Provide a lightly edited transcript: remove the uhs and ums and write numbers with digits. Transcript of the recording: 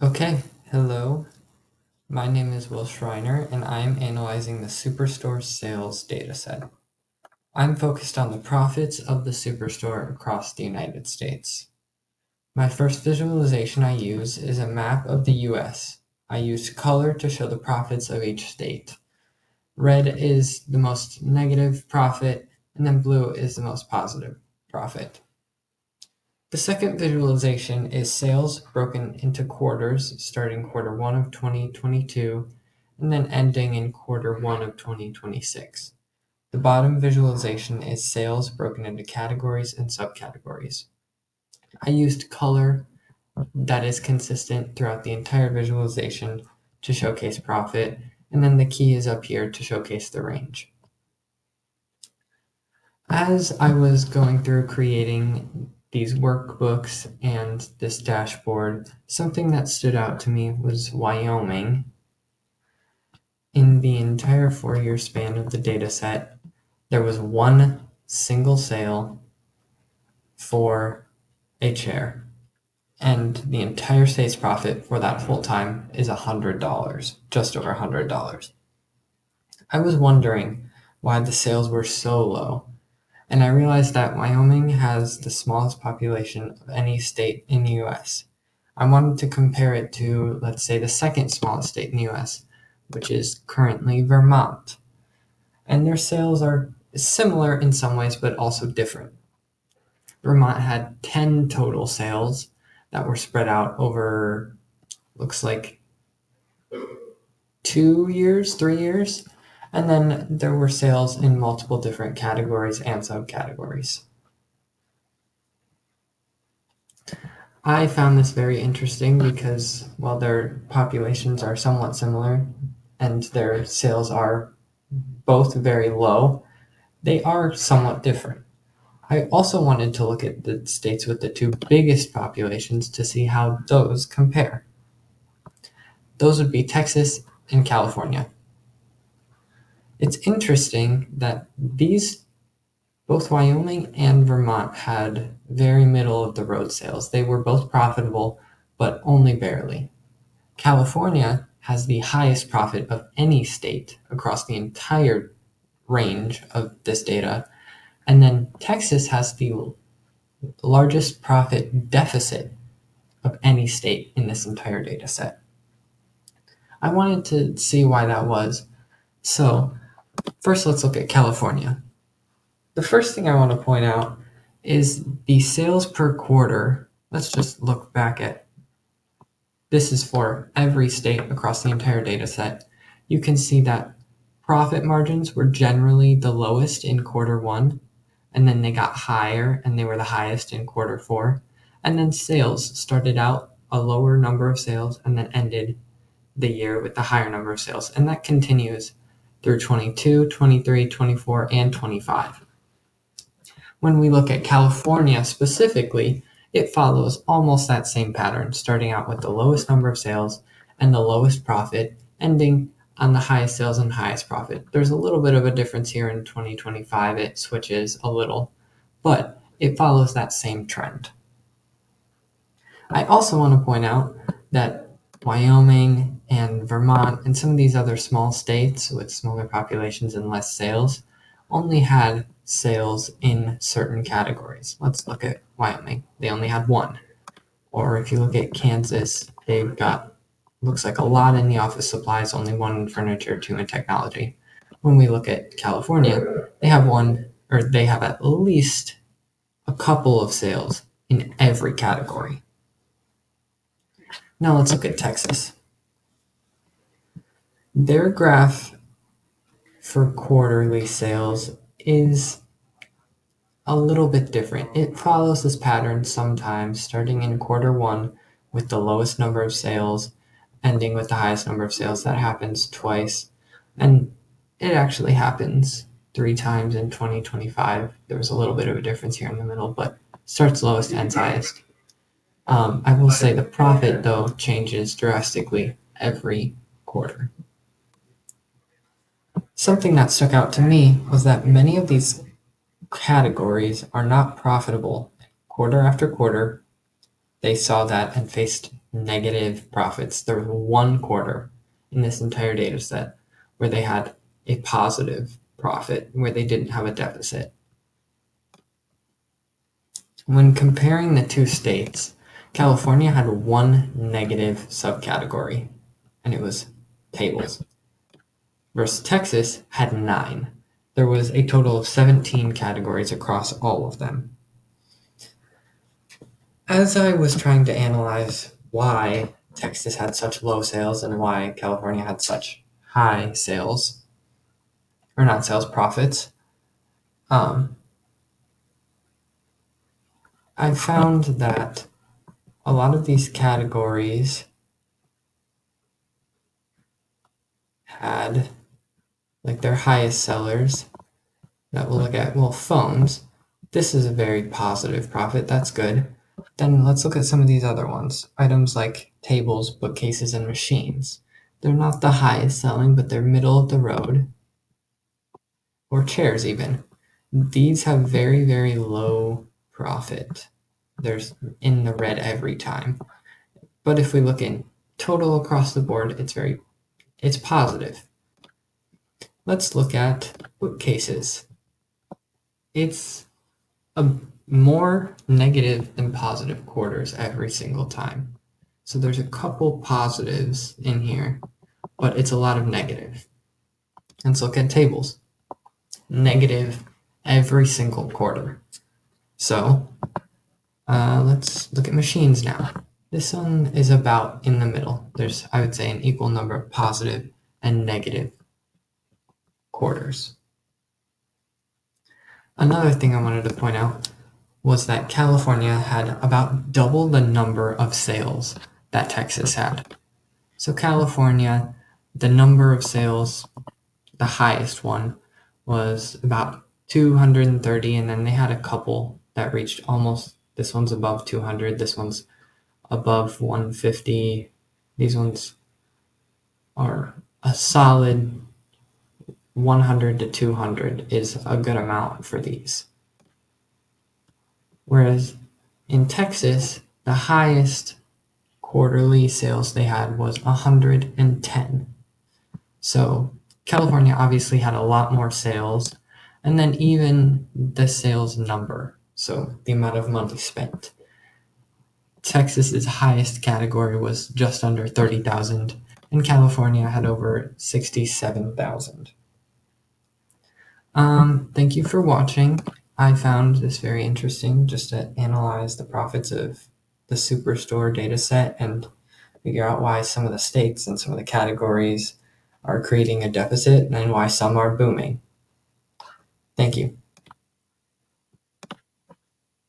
Okay, hello. My name is Will Schreiner, and I'm analyzing the Superstore sales dataset. I'm focused on the profits of the Superstore across the United States. My first visualization I use is a map of the US. I used color to show the profits of each state. Red is the most negative profit, and then blue is the most positive profit. The second visualization is sales broken into quarters, starting quarter one of 2022 and then ending in quarter one of 2026. The bottom visualization is sales broken into categories and subcategories. I used color that is consistent throughout the entire visualization to showcase profit, and then the key is up here to showcase the range. As I was going through creating these workbooks and this dashboard, something that stood out to me was Wyoming. In the entire 4-year span of the data set, there was one single sale for a chair, and the entire state's profit for that whole time is $100, just over $100. I was wondering why the sales were so low. And I realized that Wyoming has the smallest population of any state in the US. I wanted to compare it to, let's say, the second smallest state in the US, which is currently Vermont. And their sales are similar in some ways, but also different. Vermont had 10 total sales that were spread out over, looks like 2 years, 3 years. And then there were sales in multiple different categories and subcategories. I found this very interesting because while their populations are somewhat similar and their sales are both very low, they are somewhat different. I also wanted to look at the states with the two biggest populations to see how those compare. Those would be Texas and California. It's interesting that both Wyoming and Vermont had very middle of the road sales. They were both profitable, but only barely. California has the highest profit of any state across the entire range of this data. And then Texas has the largest profit deficit of any state in this entire data set. I wanted to see why that was. So, first let's look at California. The first thing I want to point out is the sales per quarter. Let's just look back at this is for every state across the entire data set. You can see that profit margins were generally the lowest in quarter one, and then they got higher and they were the highest in quarter four. And then sales started out a lower number of sales and then ended the year with the higher number of sales. And that continues through 22, 23, 24, and 25. When we look at California specifically, it follows almost that same pattern, starting out with the lowest number of sales and the lowest profit, ending on the highest sales and highest profit. There's a little bit of a difference here in 2025. It switches a little, but it follows that same trend. I also want to point out that Wyoming and Vermont and some of these other small states with smaller populations and less sales only had sales in certain categories. Let's look at Wyoming. They only had one. Or if you look at Kansas, they've got, looks like a lot in the office supplies, only one in furniture, two in technology. When we look at California, they have one, or they have at least a couple of sales in every category. Now let's look at Texas. Their graph for quarterly sales is a little bit different. It follows this pattern sometimes, starting in quarter one with the lowest number of sales, ending with the highest number of sales. That happens twice. And it actually happens 3 times in 2025. There was a little bit of a difference here in the middle, but starts lowest, ends highest. I will say the profit, though, changes drastically every quarter. Something that stuck out to me was that many of these categories are not profitable. Quarter after quarter, they saw that and faced negative profits. There was one quarter in this entire data set where they had a positive profit, where they didn't have a deficit. When comparing the two states, California had one negative subcategory, and it was tables, versus Texas had 9. There was a total of 17 categories across all of them. As I was trying to analyze why Texas had such low sales and why California had such high sales, or not sales, profits, I found that a lot of these categories had, like, their highest sellers that we'll look at. Well, phones, this is a very positive profit. That's good. Then let's look at some of these other ones. Items like tables, bookcases, and machines. They're not the highest selling, but they're middle of the road. Or chairs, even. These have very, very low profit. They're in the red every time. But if we look in total across the board, it's positive. Let's look at bookcases. It's a more negative than positive quarters every single time. So there's a couple positives in here, but it's a lot of negative. Let's look at tables. Negative every single quarter. So let's look at machines now. This one is about in the middle. There's, I would say, an equal number of positive and negative quarters. Another thing I wanted to point out was that California had about double the number of sales that Texas had. So California, the number of sales, the highest one was about 230, and then they had a couple that reached almost, this one's above 200, this one's above 150. These ones are a solid 100 to 200 is a good amount for these. Whereas in Texas, the highest quarterly sales they had was 110. So California obviously had a lot more sales, and then even the sales number, so the amount of money spent. Texas's highest category was just under 30,000, and California had over 67,000. Thank you for watching. I found this very interesting just to analyze the profits of the Superstore data set and figure out why some of the states and some of the categories are creating a deficit and why some are booming. Thank you.